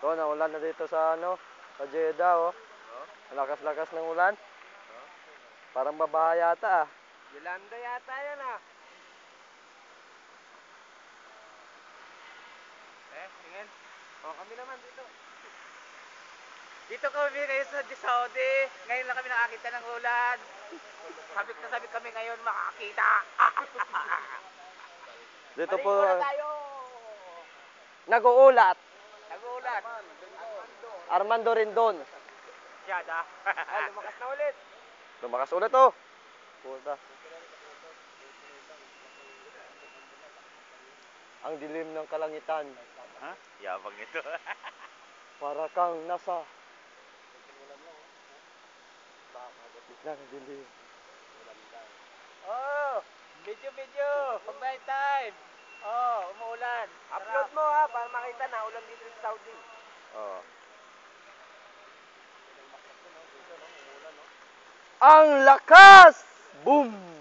So, naulan na dito sa ano, sa Jeddah, oh. Ang lakas-lakas ng ulan. Parang babaha yata, ah. Yolanda yata yan, ah. Tingin. Oh, kami naman dito. Dito kami ngayon sa Saudi. Ngayon lang kami nakakita ng ulan. Sabik na sabik kami ngayon makakita. Dito po, Maligo na tayo. nag-uulat. Nag-uulan. Armando Rindon. Siyada. Ay, lumakas na ulit. Lumakas ulit, oh. Puta. Ang dilim ng kalangitan. Ha? Yabang ito. Para kang nasa gitna ng dilim. Oh, video. Pag night time. Oh, umuulan. Upload mo ha, para makita na ulan dito sa Saudi. Oh. Ang lakas! Boom!